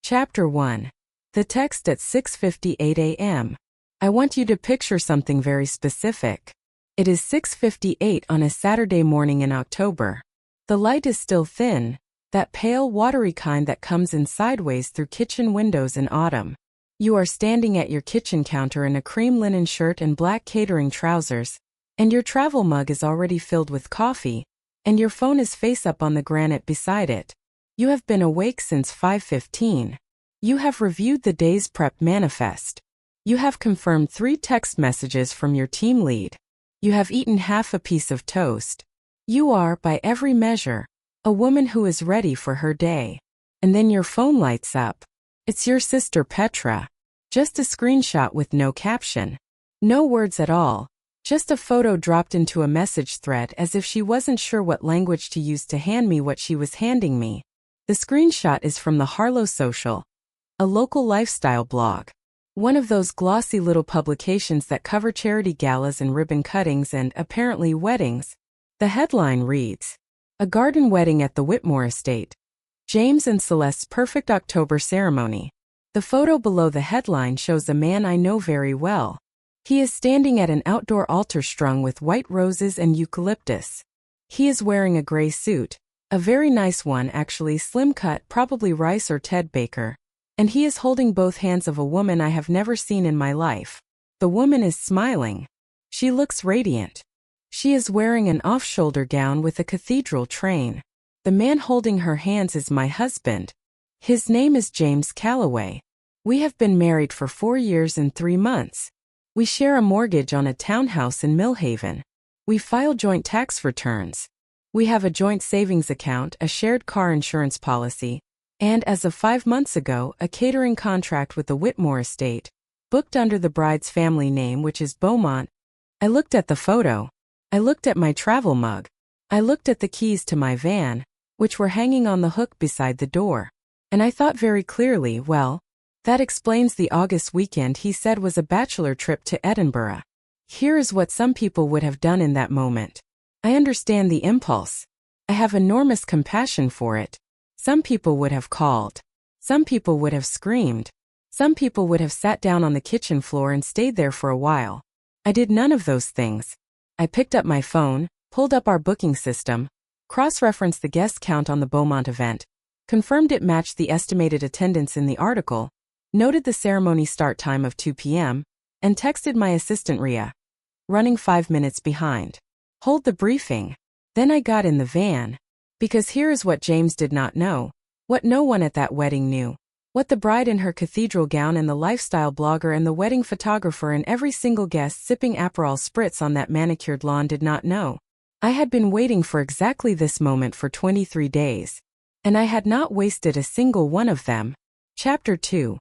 Chapter 1. The text at 6:58 a.m. I want you to picture something very specific. It is 6:58 on a Saturday morning in October. The light is still thin, that pale, watery kind that comes in sideways through kitchen windows in autumn. You are standing at your kitchen counter in a cream linen shirt and black catering trousers, and your travel mug is already filled with coffee, and your phone is face up on the granite beside it. You have been awake since 5:15. You have reviewed the day's prep manifest. You have confirmed 3 text messages from your team lead. You have eaten half a piece of toast. You are, by every measure, a woman who is ready for her day. And then your phone lights up. It's your sister Petra. Just a screenshot with no caption. No words at all. Just a photo dropped into a message thread as if she wasn't sure what language to use to hand me what she was handing me. The screenshot is from the Harlow Social, a local lifestyle blog. One of those glossy little publications that cover charity galas and ribbon cuttings and, apparently, weddings. The headline reads, "A garden wedding at the Whitmore estate. James and Celeste's perfect October ceremony." The photo below the headline shows a man I know very well. He is standing at an outdoor altar strung with white roses and eucalyptus. He is wearing a gray suit. A very nice one, actually, slim cut, probably Rice or Ted Baker. And he is holding both hands of a woman I have never seen in my life. The woman is smiling. She looks radiant. She is wearing an off-shoulder gown with a cathedral train. The man holding her hands is my husband. His name is James Calloway. We have been married for 4 years and 3 months. We share a mortgage on a townhouse in Millhaven. We file joint tax returns. We have a joint savings account, a shared car insurance policy, and as of 5 months ago, a catering contract with the Whitmore estate, booked under the bride's family name, which is Beaumont. I looked at the photo. I looked at my travel mug. I looked at the keys to my van, which were hanging on the hook beside the door. And I thought very clearly, well, that explains the August weekend he said was a bachelor trip to Edinburgh. Here is what some people would have done in that moment. I understand the impulse. I have enormous compassion for it. Some people would have called. Some people would have screamed. Some people would have sat down on the kitchen floor and stayed there for a while. I did none of those things. I picked up my phone, pulled up our booking system, cross-referenced the guest count on the Beaumont event, confirmed it matched the estimated attendance in the article, noted the ceremony start time of 2 p.m., and texted my assistant Rhea, running 5 minutes behind. Hold the briefing. Then I got in the van. Because here is what James did not know, what no one at that wedding knew, what the bride in her cathedral gown and the lifestyle blogger and the wedding photographer and every single guest sipping Aperol spritz on that manicured lawn did not know. I had been waiting for exactly this moment for 23 days. And I had not wasted a single one of them. Chapter 2.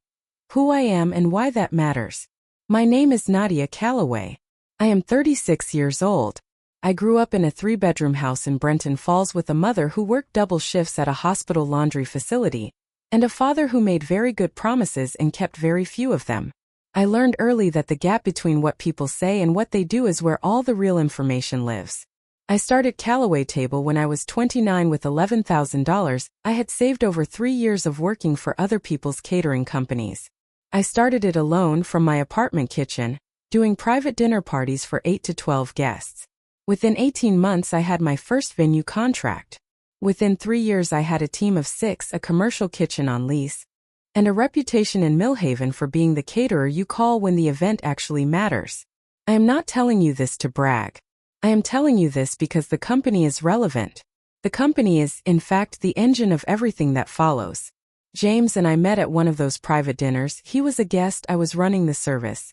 Who I am and why that matters. My name is Nadia Calloway. I am 36 years old. I grew up in a 3-bedroom house in Brenton Falls with a mother who worked double shifts at a hospital laundry facility, and a father who made very good promises and kept very few of them. I learned early that the gap between what people say and what they do is where all the real information lives. I started Calloway Table when I was 29 with $11,000 I had saved over 3 years of working for other people's catering companies. I started it alone from my apartment kitchen, doing private dinner parties for 8 to 12 guests. Within 18 months I had my first venue contract. Within 3 years I had a team of 6, a commercial kitchen on lease, and a reputation in Millhaven for being the caterer you call when the event actually matters. I am not telling you this to brag. I am telling you this because the company is relevant. The company is, in fact, the engine of everything that follows. James and I met at one of those private dinners. He was a guest, I was running the service.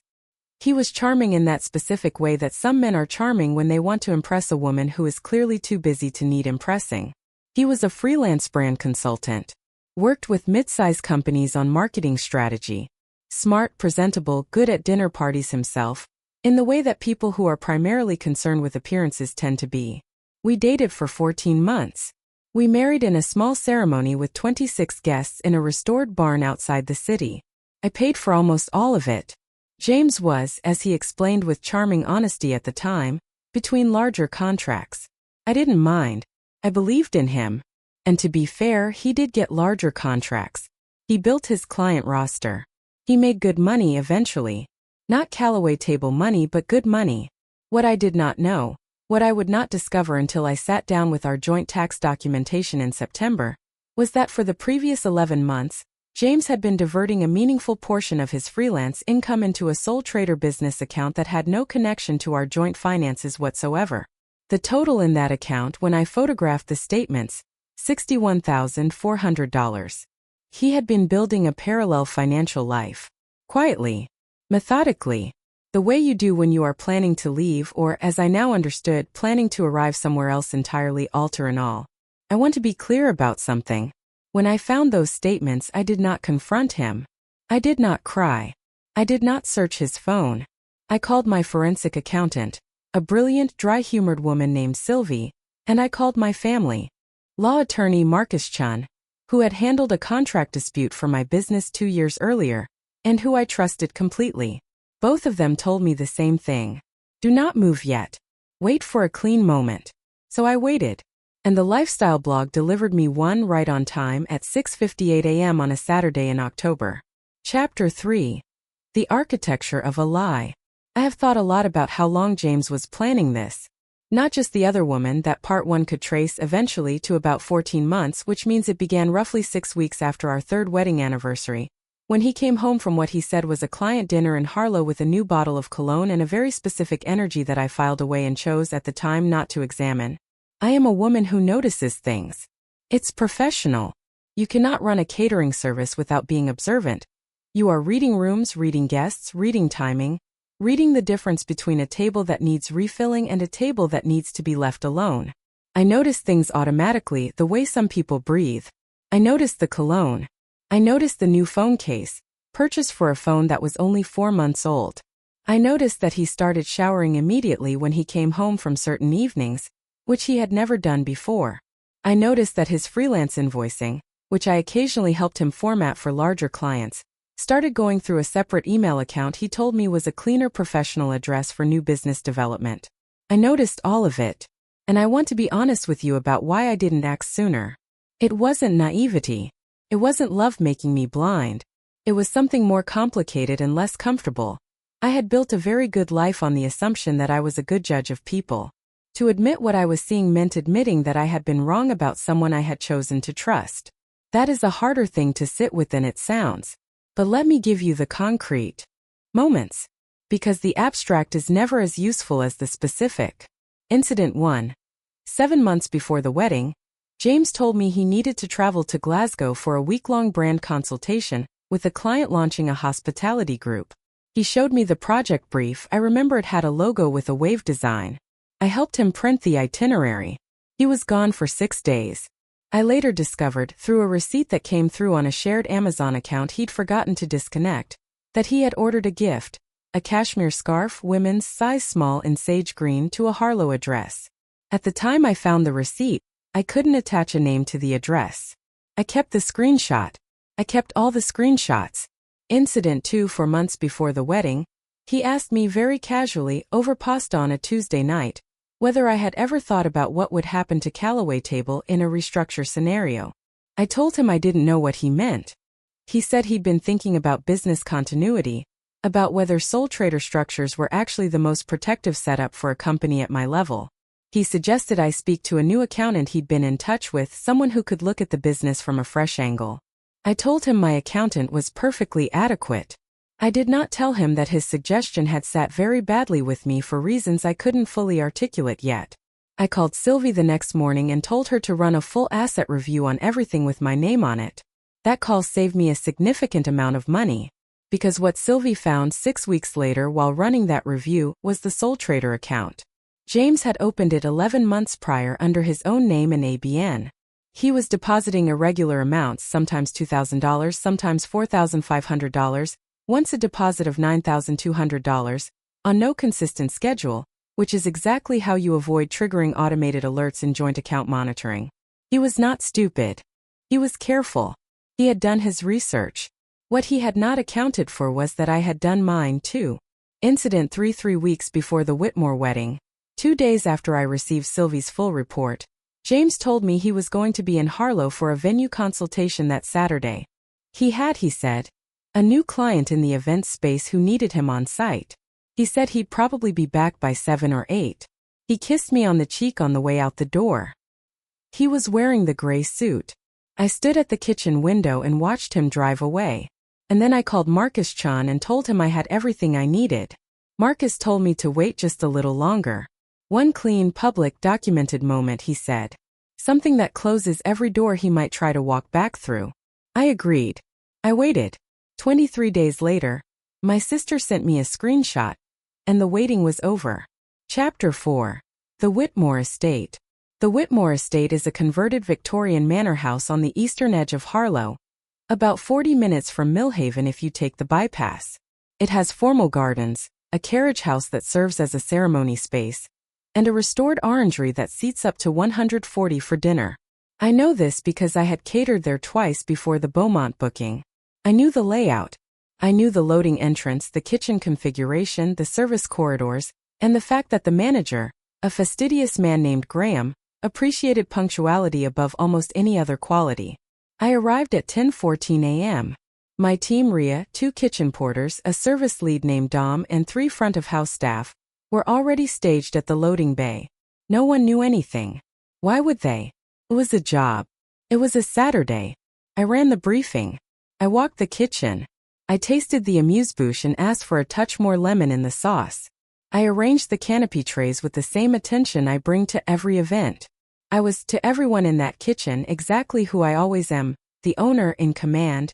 He was charming in that specific way that some men are charming when they want to impress a woman who is clearly too busy to need impressing. He was a freelance brand consultant. Worked with mid-size companies on marketing strategy. Smart, presentable, good at dinner parties himself, in the way that people who are primarily concerned with appearances tend to be. We dated for 14 months. We married in a small ceremony with 26 guests in a restored barn outside the city. I paid for almost all of it. James was, as he explained with charming honesty at the time, between larger contracts. I didn't mind. I believed in him. And to be fair, he did get larger contracts. He built his client roster. He made good money eventually. Not Callaway table money, but good money. What I did not know, what I would not discover until I sat down with our joint tax documentation in September, was that for the previous 11 months, James had been diverting a meaningful portion of his freelance income into a sole trader business account that had no connection to our joint finances whatsoever. The total in that account when I photographed the statements, $61,400. He had been building a parallel financial life. Quietly. Methodically. The way you do when you are planning to leave or, as I now understood, planning to arrive somewhere else entirely alter and all. I want to be clear about something. When I found those statements, I did not confront him. I did not cry. I did not search his phone. I called my forensic accountant, a brilliant, dry-humored woman named Sylvie, and I called my family. Law attorney Marcus Chun, who had handled a contract dispute for my business 2 years earlier, and who I trusted completely. Both of them told me the same thing. Do not move yet. Wait for a clean moment. So I waited. And the lifestyle blog delivered me one right on time at 6:58 a.m. on a Saturday in October. Chapter 3. The Architecture of a Lie. I have thought a lot about how long James was planning this. Not just the other woman, that part one could trace eventually to about 14 months, which means it began roughly 6 weeks after our third wedding anniversary, when he came home from what he said was a client dinner in Harlow with a new bottle of cologne and a very specific energy that I filed away and chose at the time not to examine. I am a woman who notices things. It's professional. You cannot run a catering service without being observant. You are reading rooms, reading guests, reading timing, reading the difference between a table that needs refilling and a table that needs to be left alone. I notice things automatically, the way some people breathe. I noticed the cologne. I noticed the new phone case, purchased for a phone that was only 4 months old. I noticed that he started showering immediately when he came home from certain evenings, which he had never done before. I noticed that his freelance invoicing, which I occasionally helped him format for larger clients, started going through a separate email account he told me was a cleaner professional address for new business development. I noticed all of it. And I want to be honest with you about why I didn't act sooner. It wasn't naivety. It wasn't love making me blind. It was something more complicated and less comfortable. I had built a very good life on the assumption that I was a good judge of people. To admit what I was seeing meant admitting that I had been wrong about someone I had chosen to trust. That is a harder thing to sit with than it sounds. But let me give you the concrete moments. Because the abstract is never as useful as the specific. Incident 1. 7 months before the wedding, James told me he needed to travel to Glasgow for a week-long brand consultation with a client launching a hospitality group. He showed me the project brief. I remember it had a logo with a wave design. I helped him print the itinerary. He was gone for 6 days. I later discovered, through a receipt that came through on a shared Amazon account he'd forgotten to disconnect, that he had ordered a gift, a cashmere scarf, women's, size small in sage green, to a Harlow address. At the time I found the receipt, I couldn't attach a name to the address. I kept the screenshot. I kept all the screenshots. Incident 2. 4 months before the wedding, he asked me very casually, over pasta on a Tuesday night, whether I had ever thought about what would happen to Callaway table in a restructure scenario. I told him I didn't know what he meant. He said he'd been thinking about business continuity, about whether sole trader structures were actually the most protective setup for a company at my level. He suggested I speak to a new accountant he'd been in touch with, someone who could look at the business from a fresh angle. I told him my accountant was perfectly adequate. I did not tell him that his suggestion had sat very badly with me for reasons I couldn't fully articulate yet. I called Sylvie the next morning and told her to run a full asset review on everything with my name on it. That call saved me a significant amount of money, because what Sylvie found 6 weeks later while running that review was the sole trader account. James had opened it 11 months prior under his own name and ABN. He was depositing irregular amounts, sometimes $2,000, sometimes $4,500, once a deposit of $9,200, on no consistent schedule, which is exactly how you avoid triggering automated alerts in joint account monitoring. He was not stupid. He was careful. He had done his research. What he had not accounted for was that I had done mine too. Incident 3. 3 weeks before the Whitmore wedding, 2 days after I received Sylvie's full report, James told me he was going to be in Harlow for a venue consultation that Saturday. He said. A new client in the event space who needed him on site. He said he'd probably be back by 7 or 8. He kissed me on the cheek on the way out the door. He was wearing the gray suit. I stood at the kitchen window and watched him drive away. And then I called Marcus-chan and told him I had everything I needed. Marcus told me to wait just a little longer. One clean, public, documented moment, he said. Something that closes every door he might try to walk back through. I agreed. I waited. 23 days later, my sister sent me a screenshot, and the waiting was over. Chapter 4. The Whitmore Estate. The Whitmore Estate is a converted Victorian manor house on the eastern edge of Harlow, about 40 minutes from Millhaven if you take the bypass. It has formal gardens, a carriage house that serves as a ceremony space, and a restored orangery that seats up to 140 for dinner. I know this because I had catered there twice before the Beaumont booking. I knew the layout. I knew the loading entrance, the kitchen configuration, the service corridors, and the fact that the manager, a fastidious man named Graham, appreciated punctuality above almost any other quality. I arrived at 10:14 a.m. My team, Rhea, 2 kitchen porters, a service lead named Dom, and 3 front-of-house staff, were already staged at the loading bay. No one knew anything. Why would they? It was a job. It was a Saturday. I ran the briefing. I walked the kitchen. I tasted the amuse-bouche and asked for a touch more lemon in the sauce. I arranged the canopy trays with the same attention I bring to every event. I was, to everyone in that kitchen, exactly who I always am, the owner in command,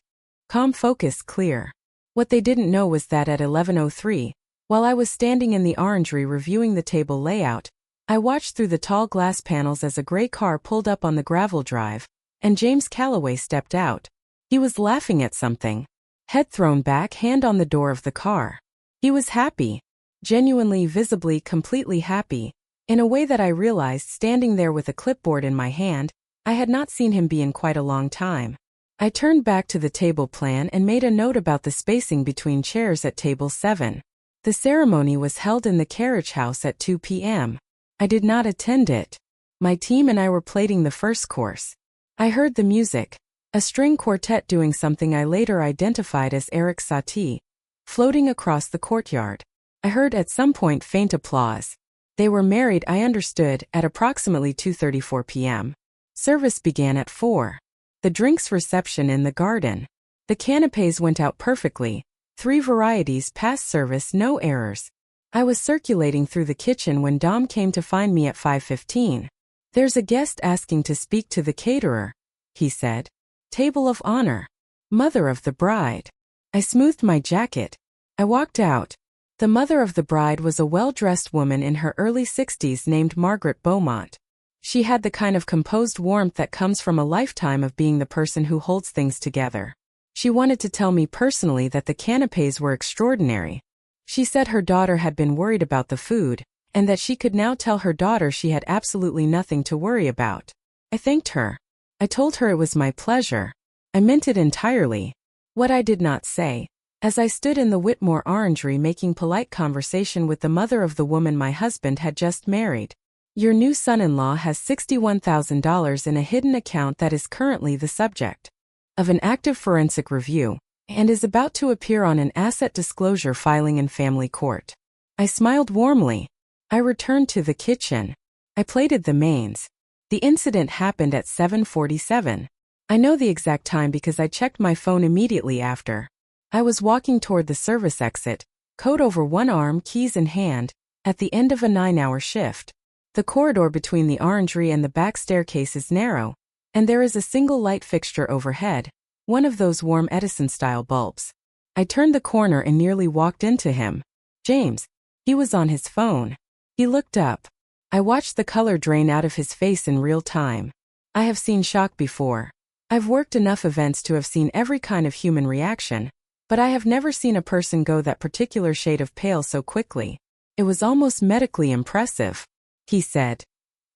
calm, focused, clear. What they didn't know was that at 11:03, while I was standing in the orangery reviewing the table layout, I watched through the tall glass panels as a gray car pulled up on the gravel drive, and James Calloway stepped out. He was laughing at something. Head thrown back, hand on the door of the car. He was happy. Genuinely, visibly, completely happy. In a way that I realized standing there with a clipboard in my hand, I had not seen him be in quite a long time. I turned back to the table plan and made a note about the spacing between chairs at table 7. The ceremony was held in the carriage house at 2 p.m. I did not attend it. My team and I were plating the first course. I heard the music, a string quartet doing something I later identified as Eric Satie, floating across the courtyard. I heard at some point faint applause. They were married, I understood, at approximately 2:34 p.m. Service began at 4. The drinks reception in the garden. The canapés went out perfectly. 3 varieties past service, no errors. I was circulating through the kitchen when Dom came to find me at 5:15. There's a guest asking to speak to the caterer, he said. Table of honor. Mother of the bride. I smoothed my jacket. I walked out. The mother of the bride was a well-dressed woman in her early 60s named Margaret Beaumont. She had the kind of composed warmth that comes from a lifetime of being the person who holds things together. She wanted to tell me personally that the canapés were extraordinary. She said her daughter had been worried about the food, and that she could now tell her daughter she had absolutely nothing to worry about. I thanked her. I told her it was my pleasure. I meant it entirely. What I did not say, as I stood in the Whitmore orangery making polite conversation with the mother of the woman my husband had just married. Your new son-in-law has $61,000 in a hidden account that is currently the subject of an active forensic review, and is about to appear on an asset disclosure filing in family court. I smiled warmly. I returned to the kitchen. I plated the mains. The incident happened at 7:47. I know the exact time because I checked my phone immediately after. I was walking toward the service exit, coat over one arm, keys in hand, at the end of a 9-hour shift. The corridor between the orangery and the back staircase is narrow, and there is a single light fixture overhead, one of those warm Edison-style bulbs. I turned the corner and nearly walked into him. James. He was on his phone. He looked up. I watched the color drain out of his face in real time. I have seen shock before. I've worked enough events to have seen every kind of human reaction, but I have never seen a person go that particular shade of pale so quickly. It was almost medically impressive. He said.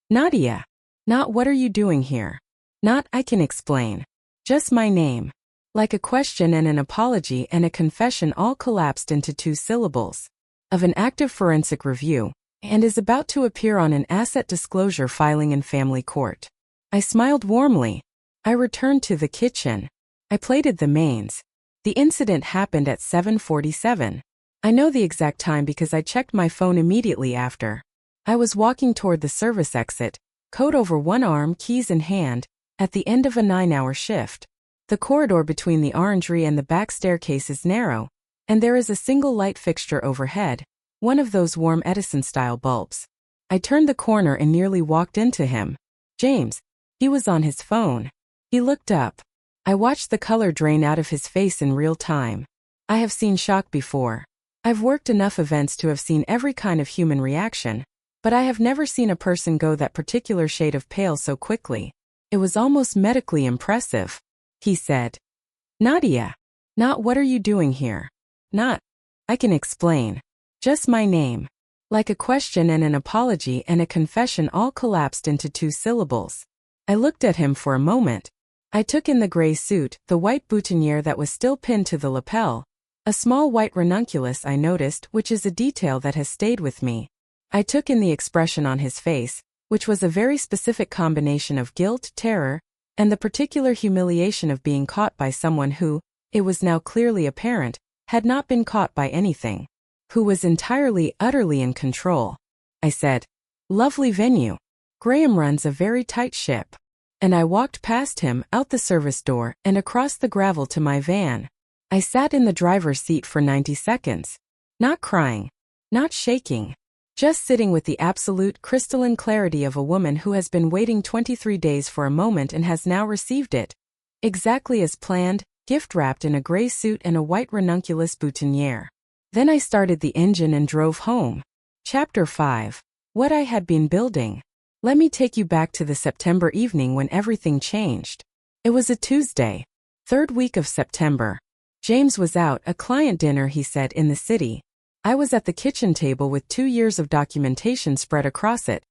Nadia. Not what are you doing here? Not I can explain. Just my name. Like a question and an apology and a confession all collapsed into 2 syllables. Of an active forensic review, and is about to appear on an asset disclosure filing in family court. I smiled warmly. I returned to the kitchen. I plated the mains. The incident happened at 7:47. I know the exact time because I checked my phone immediately after. I was walking toward the service exit, coat over one arm, keys in hand, at the end of a 9-hour shift. The corridor between the orangery and the back staircase is narrow, and there is a single light fixture overhead, one of those warm Edison-style bulbs. I turned the corner and nearly walked into him. James. He was on his phone. He looked up. I watched the color drain out of his face in real time. I have seen shock before. I've worked enough events to have seen every kind of human reaction, but I have never seen a person go that particular shade of pale so quickly. It was almost medically impressive. He said, "Nadia." Not "what are you doing here?" Not, "I can explain." Just my name. Like a question and an apology and a confession all collapsed into 2 syllables. I looked at him for a moment. I took in the gray suit, the white boutonniere that was still pinned to the lapel, a small white ranunculus I noticed, which is a detail that has stayed with me. I took in the expression on his face, which was a very specific combination of guilt, terror, and the particular humiliation of being caught by someone who, it was now clearly apparent, had not been caught by anything. Who was entirely, utterly in control. I said, "Lovely venue. Graham runs a very tight ship." And I walked past him, out the service door, and across the gravel to my van. I sat in the driver's seat for 90 seconds. Not crying. Not shaking. Just sitting with the absolute crystalline clarity of a woman who has been waiting 23 days for a moment and has now received it. Exactly as planned, gift-wrapped in a gray suit and a white ranunculus boutonniere. Then I started the engine and drove home. Chapter 5. What I had been building. Let me take you back to the September evening when everything changed. It was a Tuesday. 3rd week of September. James was out, a client dinner he said, in the city. I was at the kitchen table with 2 years of documentation spread across it.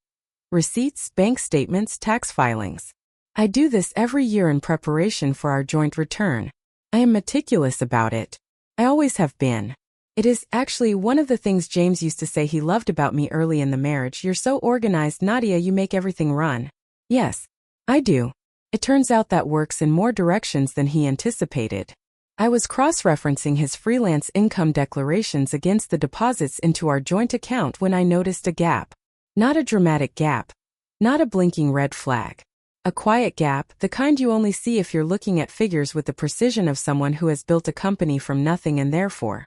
Receipts, bank statements, tax filings. I do this every year in preparation for our joint return. I am meticulous about it. I always have been. It is actually one of the things James used to say he loved about me early in the marriage. "You're so organized, Nadia, you make everything run." Yes, I do. It turns out that works in more directions than he anticipated. I was cross-referencing his freelance income declarations against the deposits into our joint account when I noticed a gap. Not a dramatic gap. Not a blinking red flag. A quiet gap, the kind you only see if you're looking at figures with the precision of someone who has built a company from nothing and therefore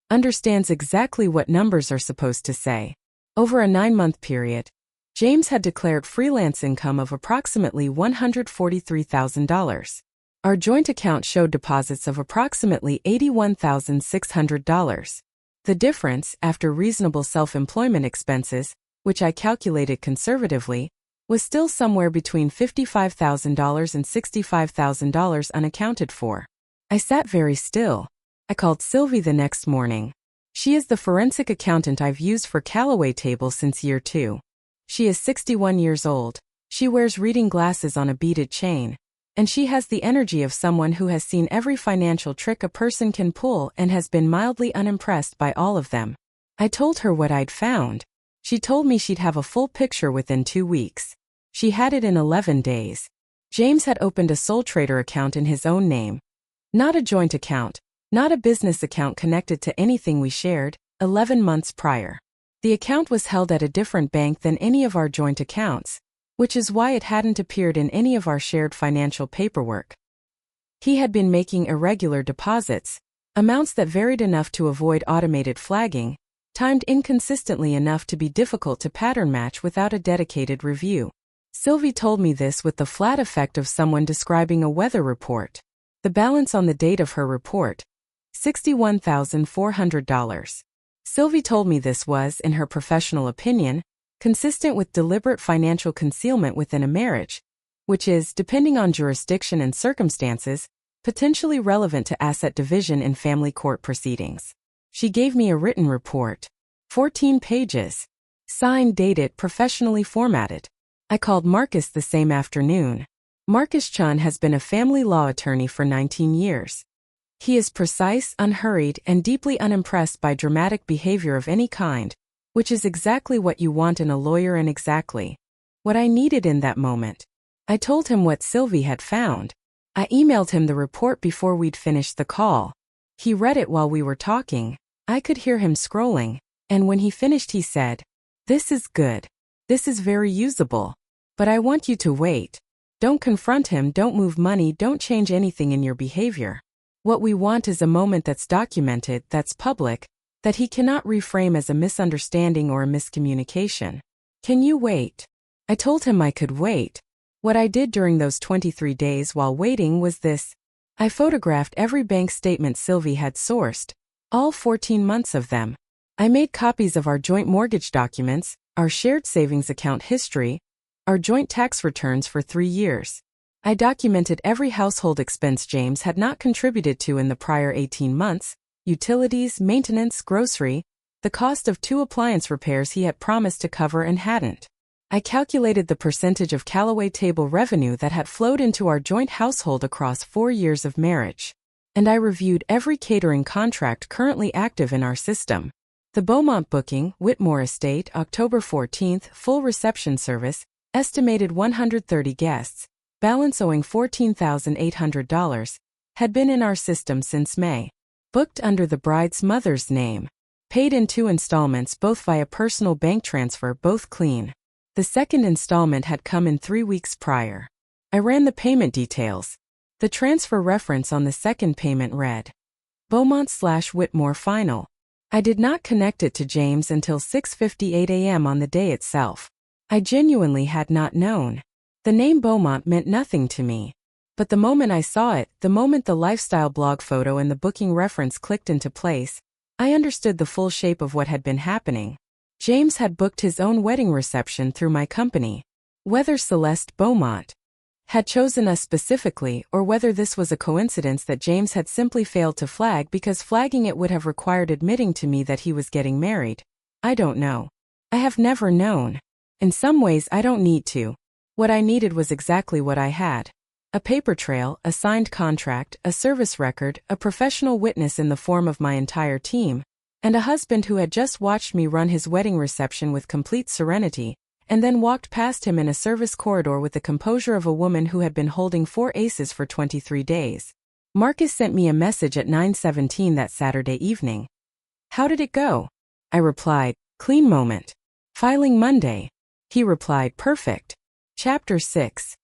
understands exactly what numbers are supposed to say. Over a 9-month period, James had declared freelance income of approximately $143,000. Our joint account showed deposits of approximately $81,600. The difference, after reasonable self-employment expenses, which I calculated conservatively, was still somewhere between $55,000 and $65,000 unaccounted for. I sat very still. I called Sylvie the next morning. She is the forensic accountant I've used for Callaway Table since year 2. She is 61 years old. She wears reading glasses on a beaded chain. And she has the energy of someone who has seen every financial trick a person can pull and has been mildly unimpressed by all of them. I told her what I'd found. She told me she'd have a full picture within 2 weeks. She had it in 11 days. James had opened a sole trader account in his own name. Not a joint account, not a business account connected to anything we shared, 11 months prior. The account was held at a different bank than any of our joint accounts, which is why it hadn't appeared in any of our shared financial paperwork. He had been making irregular deposits, amounts that varied enough to avoid automated flagging, timed inconsistently enough to be difficult to pattern match without a dedicated review. Sylvie told me this with the flat effect of someone describing a weather report. The balance on the date of her report, $61,400. Sylvie told me this was, in her professional opinion, consistent with deliberate financial concealment within a marriage, which is, depending on jurisdiction and circumstances, potentially relevant to asset division in family court proceedings. She gave me a written report. 14 pages. Signed, dated, professionally formatted. I called Marcus the same afternoon. Marcus Chun has been a family law attorney for 19 years. He is precise, unhurried, and deeply unimpressed by dramatic behavior of any kind, which is exactly what you want in a lawyer and exactly what I needed in that moment. I told him what Sylvie had found. I emailed him the report before we'd finished the call. He read it while we were talking. I could hear him scrolling, and when he finished he said, "This is good. This is very usable. But I want you to wait. Don't confront him, don't move money, don't change anything in your behavior. What we want is a moment that's documented, that's public, that he cannot reframe as a misunderstanding or a miscommunication. Can you wait?" I told him I could wait. What I did during those 23 days while waiting was this. I photographed every bank statement Sylvie had sourced, all 14 months of them. I made copies of our joint mortgage documents, our shared savings account history, our joint tax returns for 3 years. I documented every household expense James had not contributed to in the prior 18 months, utilities, maintenance, grocery, the cost of 2 appliance repairs he had promised to cover and hadn't. I calculated the percentage of Callaway table revenue that had flowed into our joint household across 4 years of marriage. And I reviewed every catering contract currently active in our system. The Beaumont booking, Whitmore Estate, October 14th, full reception service, estimated 130 guests, balance owing $14,800, had been in our system since May. Booked under the bride's mother's name. Paid in 2 installments, both via personal bank transfer, both clean. The second installment had come in 3 weeks prior. I ran the payment details. The transfer reference on the second payment read, Beaumont/Whitmore Final. I did not connect it to James until 6:58 a.m. on the day itself. I genuinely had not known. The name Beaumont meant nothing to me. But the moment I saw it, the moment the lifestyle blog photo and the booking reference clicked into place, I understood the full shape of what had been happening. James had booked his own wedding reception through my company. Whether Celeste Beaumont had chosen us specifically, or whether this was a coincidence that James had simply failed to flag because flagging it would have required admitting to me that he was getting married, I don't know. I have never known. In some ways I don't need to. What I needed was exactly what I had. A paper trail, a signed contract, a service record, a professional witness in the form of my entire team, and a husband who had just watched me run his wedding reception with complete serenity, and then walked past him in a service corridor with the composure of a woman who had been holding 4 aces for 23 days. Marcus sent me a message at 9:17 that Saturday evening. "How did it go?" I replied, "Clean moment. Filing Monday." He replied, "Perfect." Chapter 6.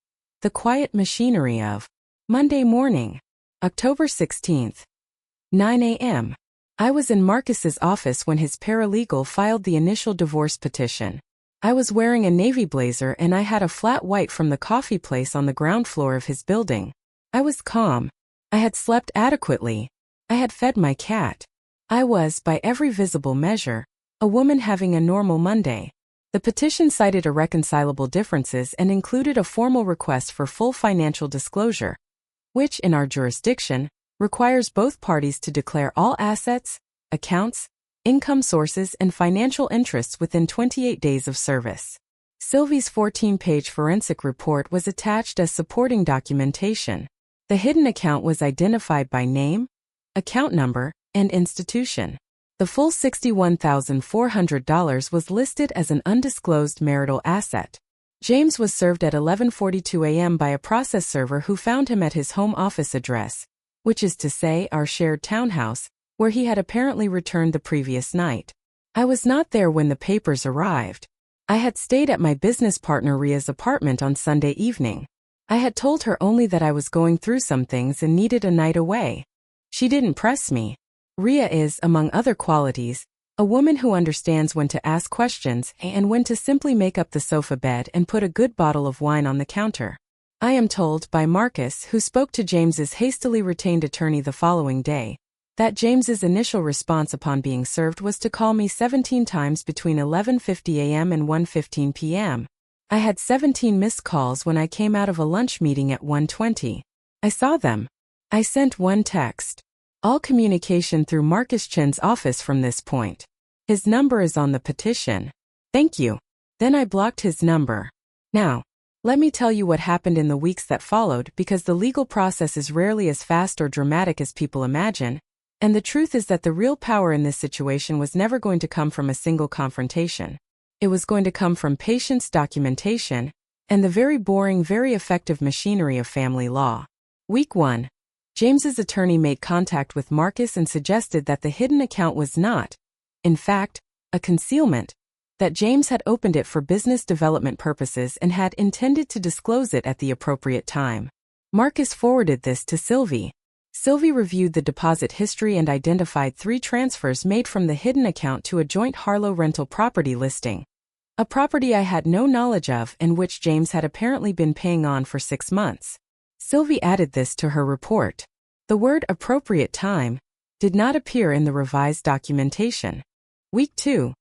The Quiet Machinery of Monday Morning, October 16th, 9 a.m. I was in Marcus's office when his paralegal filed the initial divorce petition. I was wearing a navy blazer and I had a flat white from the coffee place on the ground floor of his building. I was calm. I had slept adequately. I had fed my cat. I was, by every visible measure, a woman having a normal Monday. The petition cited irreconcilable differences and included a formal request for full financial disclosure, which, in our jurisdiction, requires both parties to declare all assets, accounts, income sources, and financial interests within 28 days of service. Sylvie's 14-page forensic report was attached as supporting documentation. The hidden account was identified by name, account number, and institution. The full $61,400 was listed as an undisclosed marital asset. James was served at 11:42 a.m. by a process server who found him at his home office address, which is to say our shared townhouse, where he had apparently returned the previous night. I was not there when the papers arrived. I had stayed at my business partner Ria's apartment on Sunday evening. I had told her only that I was going through some things and needed a night away. She didn't press me. Ria is, among other qualities, a woman who understands when to ask questions and when to simply make up the sofa bed and put a good bottle of wine on the counter. I am told by Marcus, who spoke to James's hastily retained attorney the following day, that James's initial response upon being served was to call me 17 times between 11:50 a.m. and 1:15 p.m. I had 17 missed calls when I came out of a lunch meeting at 1:20. I saw them. I sent one text. All communication through Marcus Chen's office from this point. His number is on the petition. Thank you. Then I blocked his number. Now, let me tell you what happened in the weeks that followed, because the legal process is rarely as fast or dramatic as people imagine, and the truth is that the real power in this situation was never going to come from a single confrontation. It was going to come from patience, documentation, and the very boring, very effective machinery of family law. Week 1. James's attorney made contact with Marcus and suggested that the hidden account was not, in fact, a concealment, that James had opened it for business development purposes and had intended to disclose it at the appropriate time. Marcus forwarded this to Sylvie. Sylvie reviewed the deposit history and identified 3 transfers made from the hidden account to a joint Harlow rental property listing, a property I had no knowledge of and which James had apparently been paying on for 6 months. Sylvie added this to her report. The word appropriate time did not appear in the revised documentation. Week 2.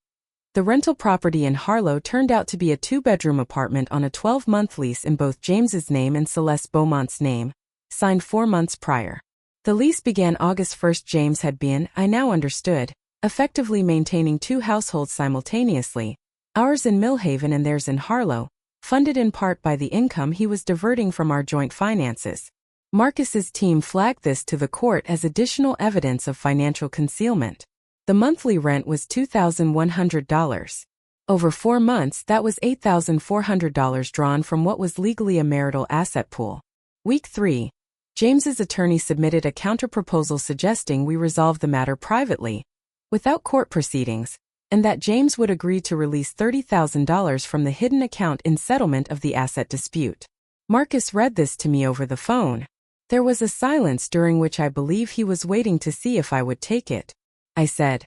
The rental property in Harlow turned out to be a 2-bedroom apartment on a 12-month lease in both James's name and Celeste Beaumont's name, signed 4 months prior. The lease began August 1. James had been, I now understood, effectively maintaining 2 households simultaneously, ours in Millhaven and theirs in Harlow, funded in part by the income he was diverting from our joint finances. Marcus's team flagged this to the court as additional evidence of financial concealment. The monthly rent was $2,100. Over 4 months, that was $8,400 drawn from what was legally a marital asset pool. Week 3. James's attorney submitted a counterproposal suggesting we resolve the matter privately, without court proceedings, and that James would agree to release $30,000 from the hidden account in settlement of the asset dispute. Marcus read this to me over the phone. There was a silence during which I believe he was waiting to see if I would take it. I said,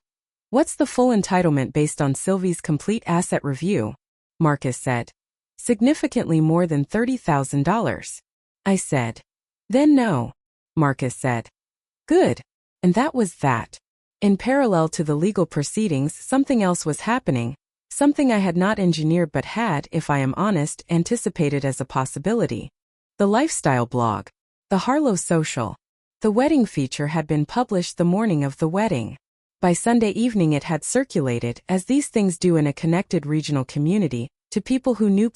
"What's the full entitlement based on Sylvie's complete asset review?" Marcus said, "Significantly more than $30,000. I said, "Then no," Marcus said. Good. And that was that. In parallel to the legal proceedings, something else was happening, something I had not engineered but had, if I am honest, anticipated as a possibility. The lifestyle blog. The Harlow Social. The wedding feature had been published the morning of the wedding. By Sunday evening it had circulated, as these things do in a connected regional community, to people who knew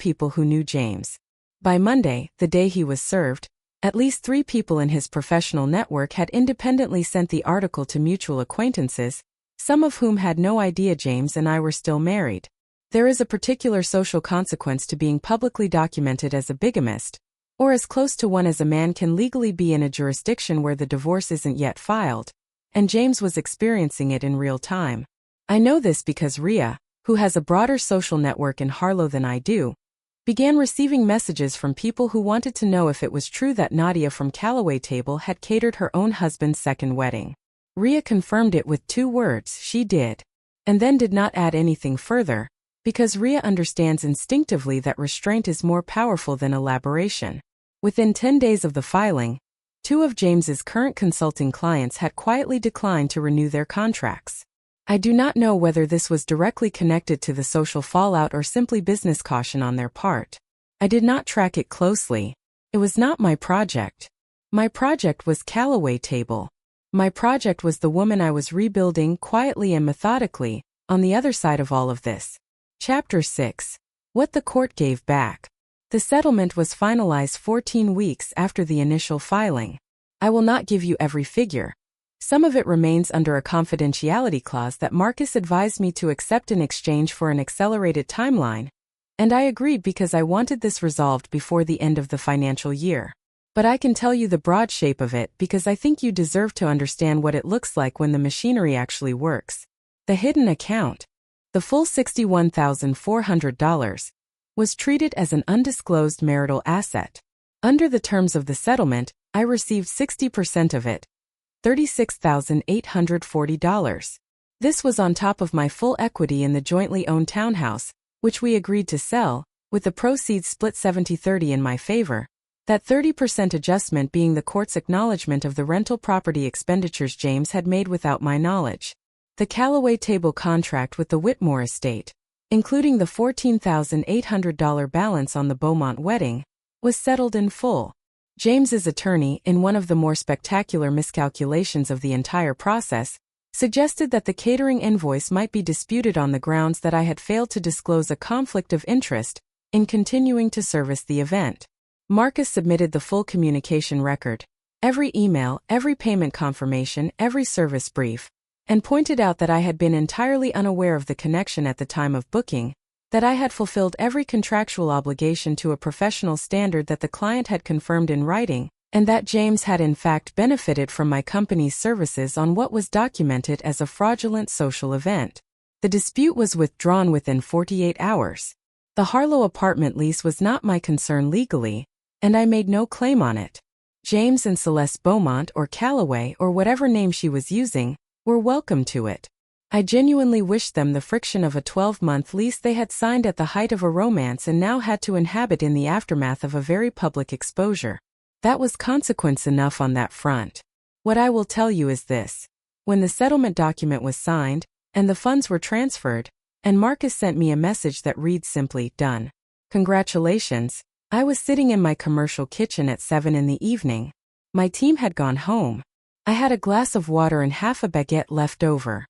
James. By Monday, the day he was served, at least 3 people in his professional network had independently sent the article to mutual acquaintances, some of whom had no idea James and I were still married. There is a particular social consequence to being publicly documented as a bigamist, or as close to one as a man can legally be in a jurisdiction where the divorce isn't yet filed, and James was experiencing it in real time. I know this because Rhea, who has a broader social network in Harlow than I do, began receiving messages from people who wanted to know if it was true that Nadia from Callaway Table had catered her own husband's second wedding. Rhea confirmed it with 2 words, she did, and then did not add anything further, because Rhea understands instinctively that restraint is more powerful than elaboration. Within 10 days of the filing, 2 of James's current consulting clients had quietly declined to renew their contracts. I do not know whether this was directly connected to the social fallout or simply business caution on their part. I did not track it closely. It was not my project. My project was Callaway Table. My project was the woman I was rebuilding quietly and methodically, on the other side of all of this. Chapter 6. What the court gave back. The settlement was finalized 14 weeks after the initial filing. I will not give you every figure. Some of it remains under a confidentiality clause that Marcus advised me to accept in exchange for an accelerated timeline, and I agreed because I wanted this resolved before the end of the financial year. But I can tell you the broad shape of it because I think you deserve to understand what it looks like when the machinery actually works. The hidden account, the full $61,400, was treated as an undisclosed marital asset. Under the terms of the settlement, I received 60% of it, $36,840. This was on top of my full equity in the jointly owned townhouse, which we agreed to sell, with the proceeds split 70-30 in my favor, that 30% adjustment being the court's acknowledgement of the rental property expenditures James had made without my knowledge. The Callaway Table contract with the Whitmore estate, including the $14,800 balance on the Beaumont wedding, was settled in full. James's attorney, in one of the more spectacular miscalculations of the entire process, suggested that the catering invoice might be disputed on the grounds that I had failed to disclose a conflict of interest in continuing to service the event. Marcus submitted the full communication record, every email, every payment confirmation, every service brief, and pointed out that I had been entirely unaware of the connection at the time of booking, that I had fulfilled every contractual obligation to a professional standard that the client had confirmed in writing, and that James had in fact benefited from my company's services on what was documented as a fraudulent social event. The dispute was withdrawn within 48 hours. The Harlow apartment lease was not my concern legally, and I made no claim on it. James and Celeste Beaumont or Calloway or whatever name she was using were welcome to it. I genuinely wished them the friction of a 12-month lease they had signed at the height of a romance and now had to inhabit in the aftermath of a very public exposure. That was consequence enough on that front. What I will tell you is this. When the settlement document was signed, and the funds were transferred, and Marcus sent me a message that reads simply, "Done. Congratulations," I was sitting in my commercial kitchen at 7 in the evening. My team had gone home. I had a glass of water and half a baguette left over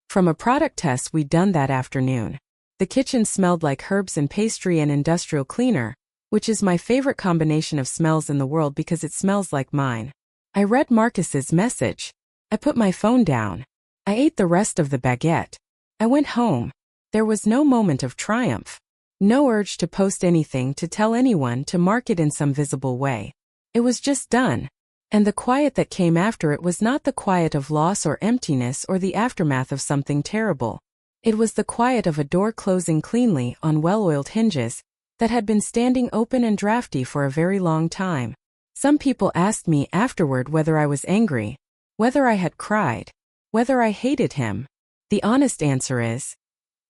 from a product test we'd done that afternoon. The kitchen smelled like herbs and pastry and industrial cleaner, which is my favorite combination of smells in the world because it smells like mine. I read Marcus's message. I put my phone down. I ate the rest of the baguette. I went home. There was no moment of triumph. No urge to post anything, to tell anyone, to mark it in some visible way. It was just done. And the quiet that came after it was not the quiet of loss or emptiness or the aftermath of something terrible. It was the quiet of a door closing cleanly on well-oiled hinges that had been standing open and drafty for a very long time. Some people asked me afterward whether I was angry, whether I had cried, whether I hated him. The honest answer is,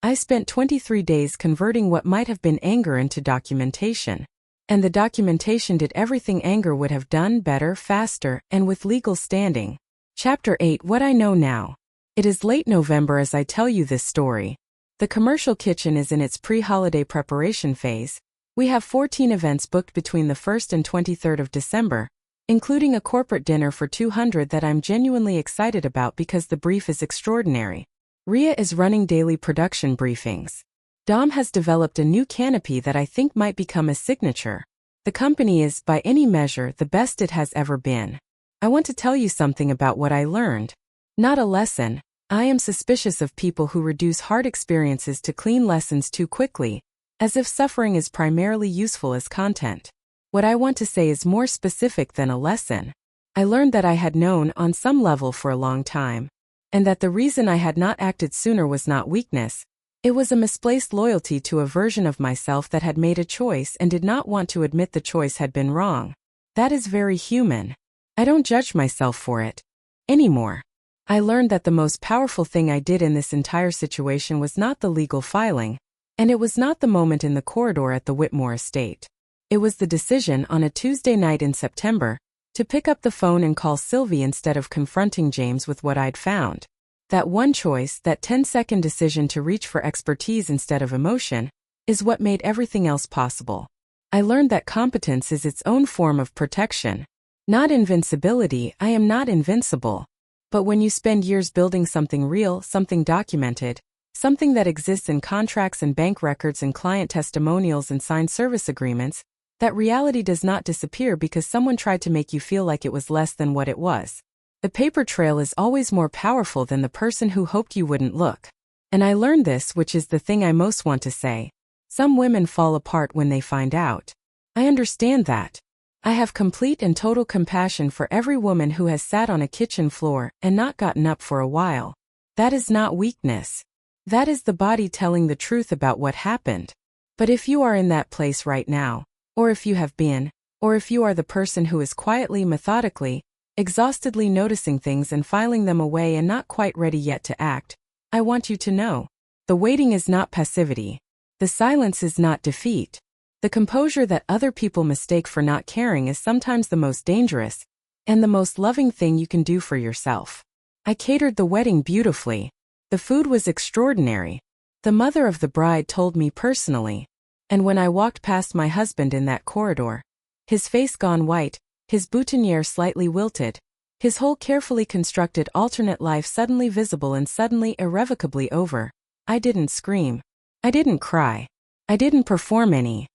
I spent 23 days converting what might have been anger into documentation. And the documentation did everything anger would have done better, faster, and with legal standing. Chapter 8: What I Know Now. It is late November as I tell you this story. The commercial kitchen is in its pre-holiday preparation phase. We have 14 events booked between the 1st and 23rd of December, including a corporate dinner for 200 that I'm genuinely excited about because the brief is extraordinary. Rhea is running daily production briefings. Dom has developed a new canopy that I think might become a signature. The company is, by any measure, the best it has ever been. I want to tell you something about what I learned. Not a lesson. I am suspicious of people who reduce hard experiences to clean lessons too quickly, as if suffering is primarily useful as content. What I want to say is more specific than a lesson. I learned that I had known on some level for a long time, and that the reason I had not acted sooner was not weakness. It was a misplaced loyalty to a version of myself that had made a choice and did not want to admit the choice had been wrong. That is very human. I don't judge myself for it anymore. I learned that the most powerful thing I did in this entire situation was not the legal filing, and it was not the moment in the corridor at the Whitmore estate. It was the decision on a Tuesday night in September to pick up the phone and call Sylvie instead of confronting James with what I'd found. That one choice, that 10-second decision to reach for expertise instead of emotion, is what made everything else possible. I learned that competence is its own form of protection. Not invincibility. I am not invincible. But when you spend years building something real, something documented, something that exists in contracts and bank records and client testimonials and signed service agreements, that reality does not disappear because someone tried to make you feel like it was less than what it was. The paper trail is always more powerful than the person who hoped you wouldn't look. And I learned this, which is the thing I most want to say. Some women fall apart when they find out. I understand that. I have complete and total compassion for every woman who has sat on a kitchen floor and not gotten up for a while. That is not weakness. That is the body telling the truth about what happened. But if you are in that place right now, or if you have been, or if you are the person who is quietly, methodically, exhaustedly noticing things and filing them away and not quite ready yet to act, I want you to know. The waiting is not passivity. The silence is not defeat. The composure that other people mistake for not caring is sometimes the most dangerous, and the most loving thing you can do for yourself. I catered the wedding beautifully. The food was extraordinary. The mother of the bride told me personally. And when I walked past my husband in that corridor, his face gone white, his boutonniere slightly wilted, his whole carefully constructed alternate life suddenly visible and suddenly irrevocably over, I didn't scream. I didn't cry. I didn't perform any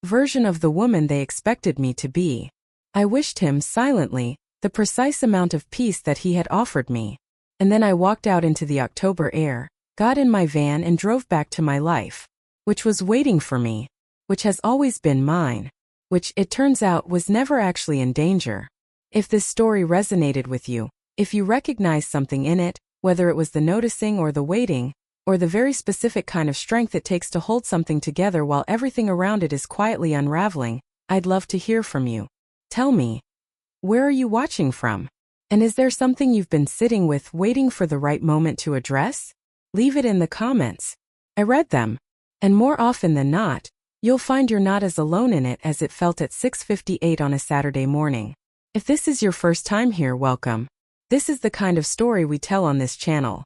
version of the woman they expected me to be. I wished him, silently, the precise amount of peace that he had offered me. And then I walked out into the October air, got in my van and drove back to my life, which was waiting for me, which has always been mine, which, it turns out, was never actually in danger. If this story resonated with you, if you recognized something in it, whether it was the noticing or the waiting, or the very specific kind of strength it takes to hold something together while everything around it is quietly unraveling, I'd love to hear from you. Tell me, where are you watching from? And is there something you've been sitting with waiting for the right moment to address? Leave it in the comments. I read them. And more often than not, you'll find you're not as alone in it as it felt at 6:58 on a Saturday morning. If this is your first time here, welcome. This is the kind of story we tell on this channel.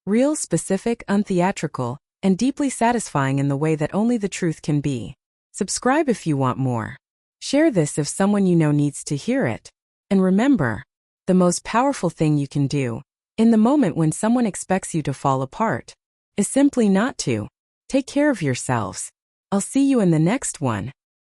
Real, specific, untheatrical, and deeply satisfying in the way that only the truth can be. Subscribe if you want more. Share this if someone you know needs to hear it. And remember, the most powerful thing you can do, in the moment when someone expects you to fall apart, is simply not to. Take care of yourselves. I'll see you in the next one.